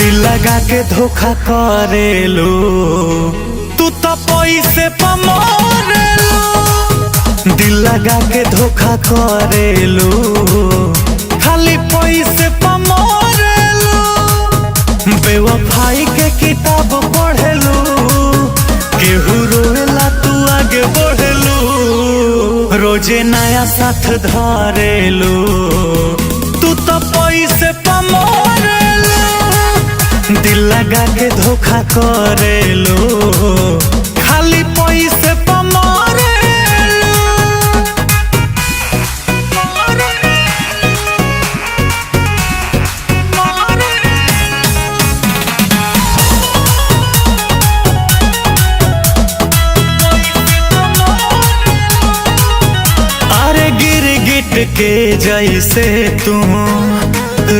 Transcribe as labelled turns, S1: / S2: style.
S1: दिल लगा के धोखा करेलो तू तो पैसे पे मरेलो। दिल लगा के धोखा करेलो खाली पैसे पे मरेलो। बेवफाई के किताब पढ़ेलो केहू रोएला तू आगे बढ़ेलो। रोजे नया साथ धरेलो तू तो पैसे पे मरेलो। दिल लगा के धोखा करेलो खाली पैसे पे मरेलो। अरे गिरगिट के जैसे तू